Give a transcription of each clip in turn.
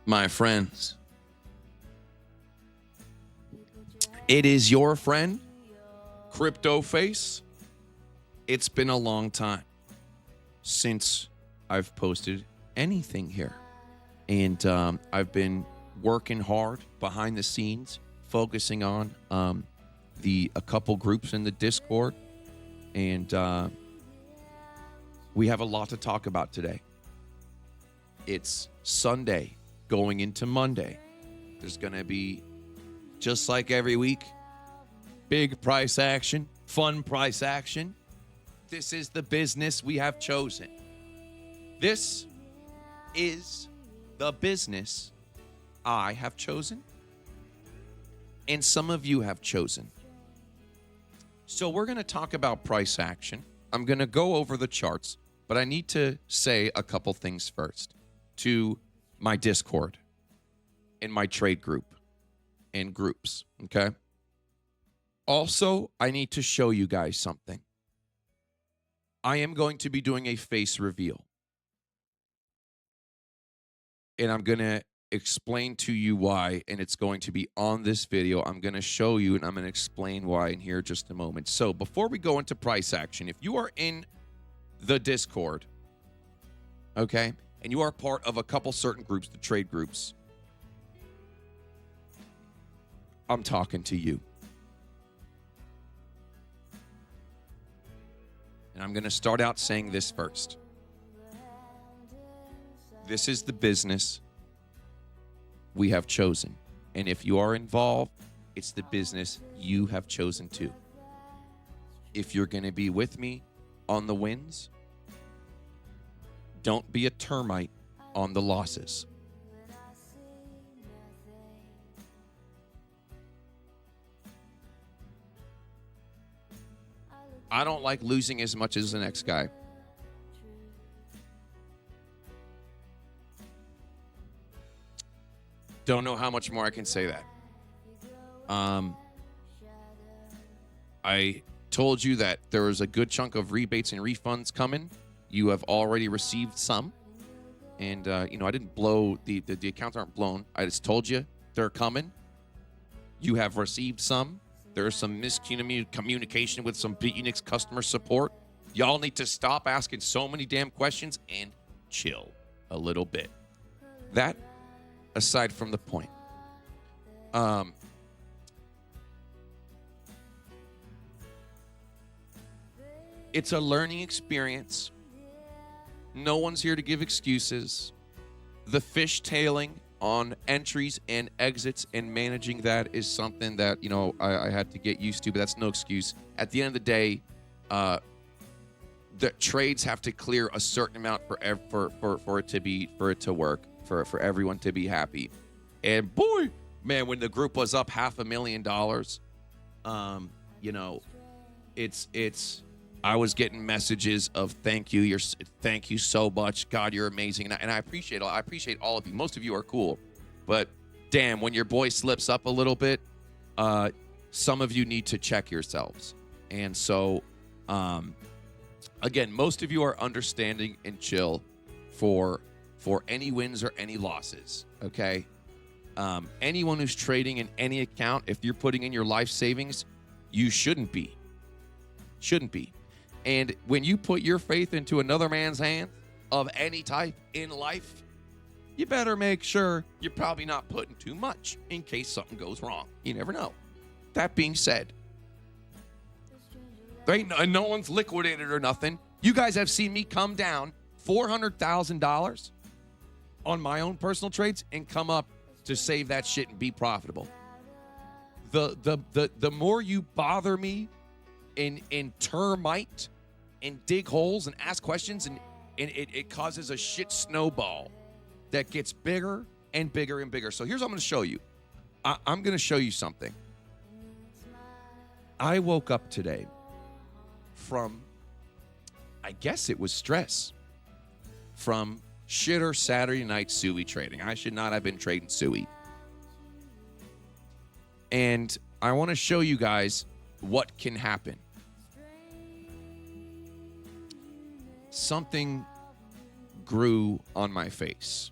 my friends. It is your friend, CryptoFace. It's been a long time since I've posted anything here. And I've been working hard behind the scenes, focusing on a couple groups in the Discord. And we have a lot to talk about today. It's Sunday going into Monday. There's going to be, just like every week, big price action, fun price action. This is the business we have chosen. This is the business I have chosen, and some of you have chosen. So we're going to talk about price action. I'm going to go over the charts, but I need to say a couple things first to my Discord and my trade group and groups, okay? Also, I need to show you guys something. I am going to be doing a face reveal. And I'm going to explain to you why, and it's going to be on this video. I'm going to show you, and I'm going to explain why in here just a moment. So before we go into price action, if you are in the Discord, okay, and you are part of a couple certain groups, the trade groups, I'm talking to you. And I'm going to start out saying this first. This is the business we have chosen. And if you are involved, it's the business you have chosen too. If you're going to be with me on the wins, don't be a termite on the losses. I don't like losing as much as the next guy. Don't know how much more I can say that. I told you that there was a good chunk of rebates and refunds coming. You have already received some. And, I didn't blow, the accounts aren't blown. I just told you they're coming. You have received some. There's some miscommunication with some BITUNIX customer support. Y'all need to stop asking so many damn questions and chill a little bit. That aside from the point. It's a learning experience. No one's here to give excuses. The fishtailing on entries and exits and managing that is something that, I had to get used to, but that's no excuse. At the end of the day, the trades have to clear a certain amount for it to work, for everyone to be happy. And boy, man, when the group was up $500,000, I was getting messages of thank you so much, God, you're amazing, and I appreciate all of you. Most of you are cool, but damn, when your boy slips up a little bit, some of you need to check yourselves. And so, again, most of you are understanding and chill for any wins or any losses. Okay, anyone who's trading in any account, if you're putting in your life savings, you shouldn't be. And when you put your faith into another man's hands of any type in life, you better make sure you're probably not putting too much in case something goes wrong. You never know. That being said, no one's liquidated or nothing. You guys have seen me come down $400,000 on my own personal trades and come up to save that shit and be profitable. The more you bother me in termite and dig holes and ask questions, and it causes a shit snowball that gets bigger and bigger and bigger. So here's what I'm going to show you. I'm going to show you something. I woke up today from, I guess it was stress, from shitter Saturday night SUI trading. I should not have been trading SUI. And I want to show you guys what can happen. Something grew on my face.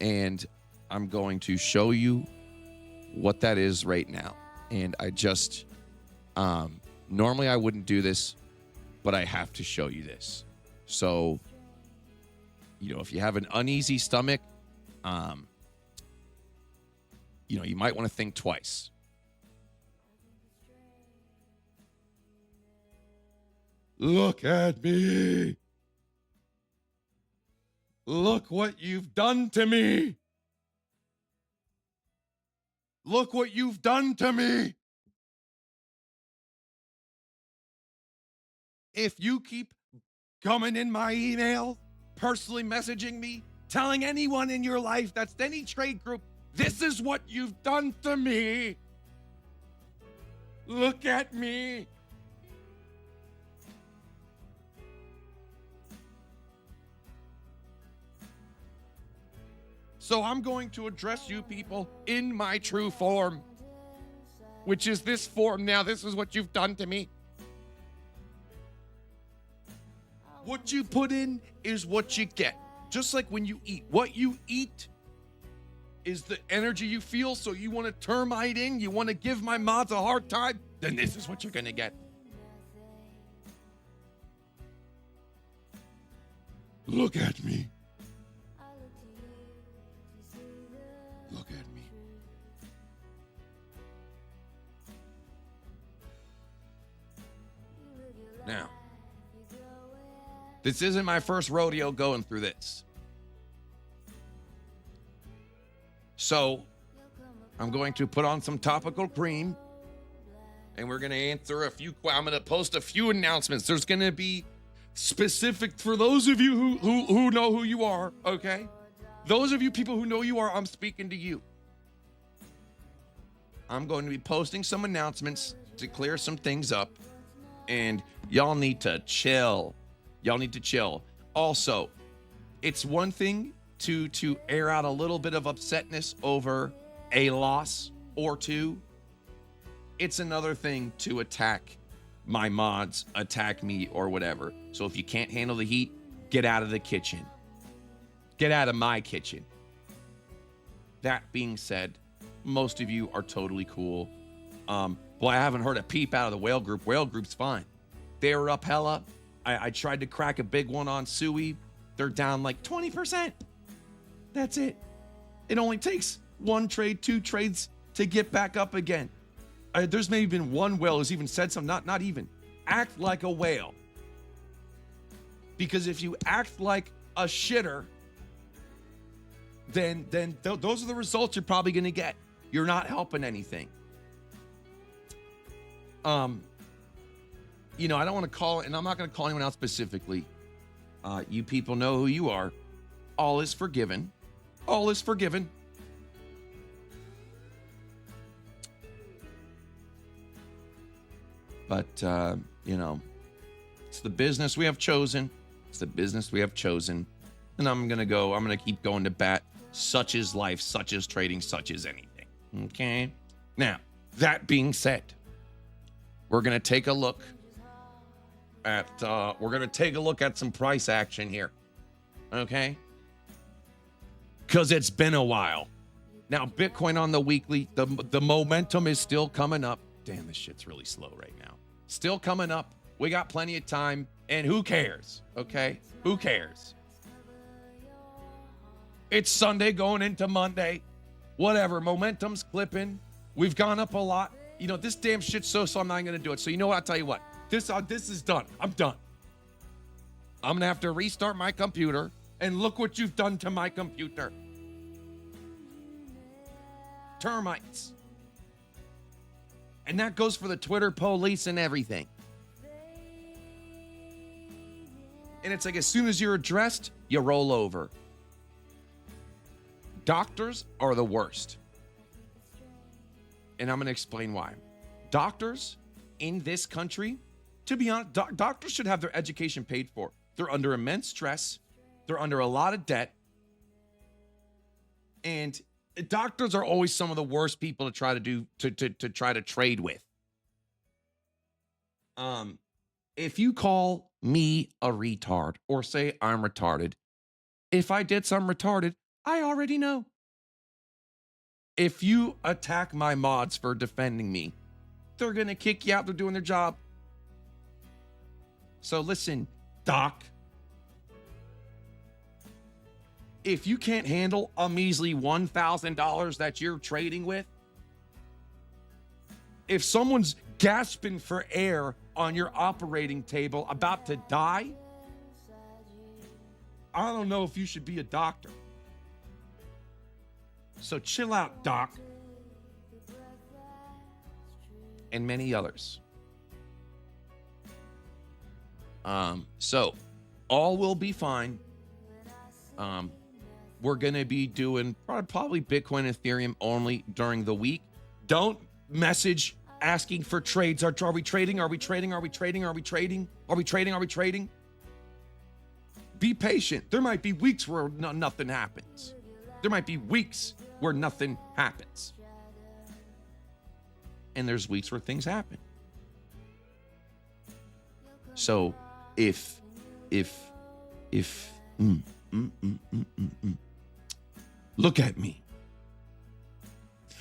And I'm going to show you what that is right now. And I just, normally I wouldn't do this, but I have to show you this. So, if you have an uneasy stomach, you might want to think twice. Look at me. Look what you've done to me. Look what you've done to me. If you keep coming in my email, personally messaging me, telling anyone in your life that's any trade group, this is what you've done to me. Look at me. So I'm going to address you people in my true form, which is this form now. This is what you've done to me. What you put in is what you get. Just like when you eat. What you eat is the energy you feel. So you want to termite in, you want to give my mods a hard time, then this is what you're going to get. Look at me. Look at me. Now, this isn't my first rodeo going through this. So, I'm going to put on some topical cream and we're going to answer I'm going to post a few announcements. There's going to be specific for those of you who know who you are, okay? Those of you people who know you are, I'm speaking to you. I'm going to be posting some announcements to clear some things up, and y'all need to chill. Y'all need to chill. Also, it's one thing to air out a little bit of upsetness over a loss or two. It's another thing to attack my mods, attack me, or whatever. So if you can't handle the heat, get out of the kitchen. Get out of my kitchen. That being said, most of you are totally cool. Boy, I haven't heard a peep out of the whale group. Whale group's fine. They were up hella. I tried to crack a big one on Sui. They're down like 20%. That's it. It only takes one trade, two trades to get back up again. There's maybe been one whale who's even said something, not even. Act like a whale. Because if you act like a shitter, then those are the results you're probably going to get. You're not helping anything. I don't want to call, and I'm not going to call anyone out specifically. You people know who you are. All is forgiven. All is forgiven. But, it's the business we have chosen. It's the business we have chosen. And I'm going to keep going to bat. Such is life, such is trading, such is anything. Okay? Now, that being said, we're going to take a look at some price action here. Okay? Because it's been a while. Now, Bitcoin on the weekly, the momentum is still coming up. Damn, this shit's really slow right now. Still coming up. We got plenty of time. And who cares? Okay? Who cares? It's Sunday going into Monday. Whatever. Momentum's clipping. We've gone up a lot. This damn shit's so I'm not going to do it. So you know what? I'll tell you what. This is done. I'm done. I'm going to have to restart my computer. And look what you've done to my computer. Termites. And that goes for the Twitter police and everything. And it's like as soon as you're addressed, you roll over. Doctors are the worst. And I'm going to explain why. Doctors in this country, to be honest, doctors should have their education paid for. They're under immense stress. They're under a lot of debt. And doctors are always some of the worst people to try to try to trade with. If you call me a retard or say I'm retarded, if I did something retarded, I already know. If you attack my mods for defending me, they're going to kick you out. They're doing their job. So listen, Doc. If you can't handle a measly $1,000 that you're trading with, if someone's gasping for air on your operating table about to die, I don't know if you should be a doctor. So chill out, Doc. And many others. So all will be fine. We're going to be doing probably Bitcoin and Ethereum only during the week. Don't message asking for trades. Are we trading? Are we trading? Are we trading? Are we trading? Are we trading? Are we trading? Be patient. There might be weeks where nothing happens. There might be weeks where nothing happens. And there's weeks where things happen. So if look at me.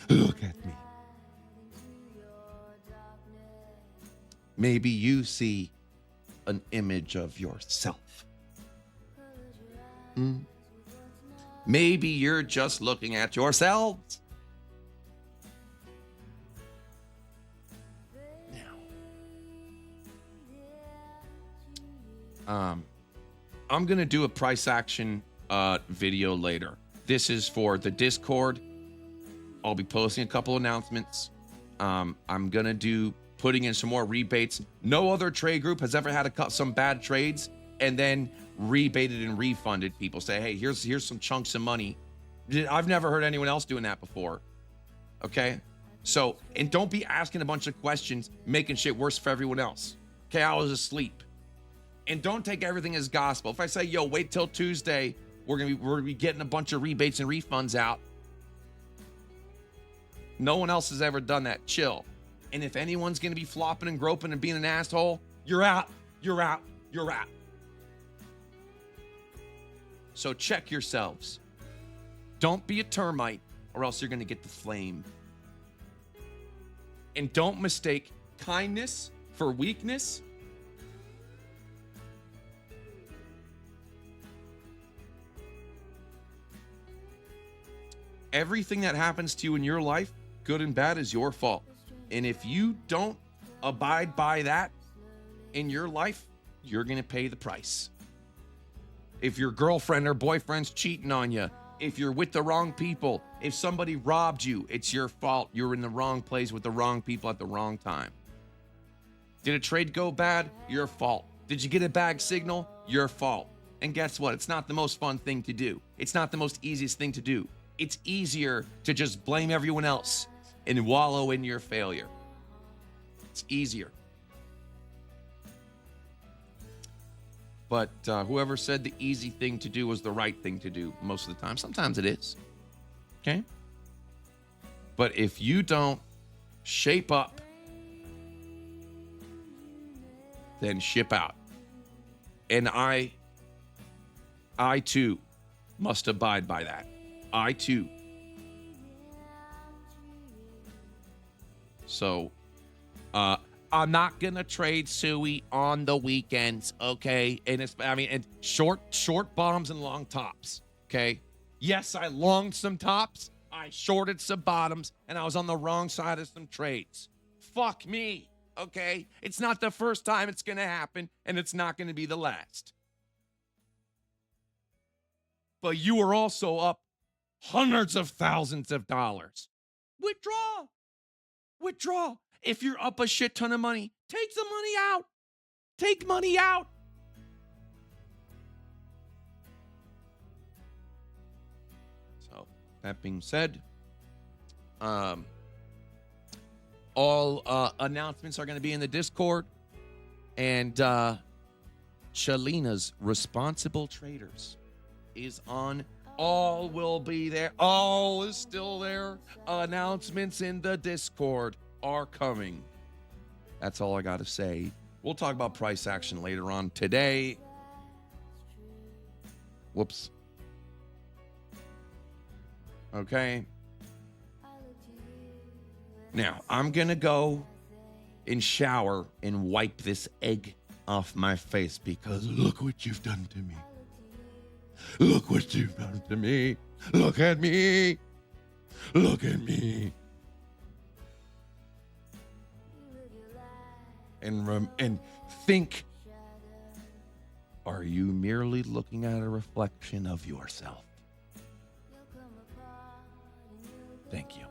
Look at me. Maybe you see an image of yourself. Maybe you're just looking at yourselves. Now, I'm going to do a price action video later. This is for the Discord. I'll be posting a couple announcements. I'm going to do putting in some more rebates. No other trade group has ever had to cut some bad trades and then rebated and refunded people. Say, hey, here's some chunks of money. I've never heard anyone else doing that before. Okay? So, and don't be asking a bunch of questions, making shit worse for everyone else. Okay, I was asleep. And don't take everything as gospel. If I say, yo, wait till Tuesday, we're gonna be getting a bunch of rebates and refunds out. No one else has ever done that. Chill. And if anyone's gonna be flopping and groping and being an asshole, you're out. You're out. You're out. So check yourselves. Don't be a termite, or else you're gonna get the flame. And don't mistake kindness for weakness. Everything that happens to you in your life, good and bad, is your fault. And if you don't abide by that in your life, you're going to pay the price. If your girlfriend or boyfriend's cheating on you, if you're with the wrong people, if somebody robbed you, it's your fault. You're in the wrong place with the wrong people at the wrong time. Did a trade go bad? Your fault. Did you get a bad signal? Your fault. And guess what? It's not the most fun thing to do. It's not the most easiest thing to do. It's easier to just blame everyone else and wallow in your failure. It's easier. But whoever said the easy thing to do was the right thing to do most of the time, sometimes it is. Okay? But if you don't shape up, then ship out. And I too must abide by that. I too. So, I'm not gonna trade Suey on the weekends, okay? And it's, and short bottoms and long tops, okay? Yes, I longed some tops, I shorted some bottoms, and I was on the wrong side of some trades. Fuck me, okay? It's not the first time it's gonna happen, and it's not gonna be the last. But you were also up hundreds of thousands of dollars. Withdraw. Withdraw. If you're up a shit ton of money, take the money out. Take money out. So, that being said, all announcements are going to be in the Discord. And Shalina's Responsible Traders is on. All will be there. All is still there. Announcements in the Discord are coming. That's all I got to say. We'll talk about price action later on today. Whoops. Okay? Now, I'm going to go and shower and wipe this egg off my face because look what you've done to me. Look what you've done to me. Look at me. Look at me. And think, are you merely looking at a reflection of yourself? Thank you.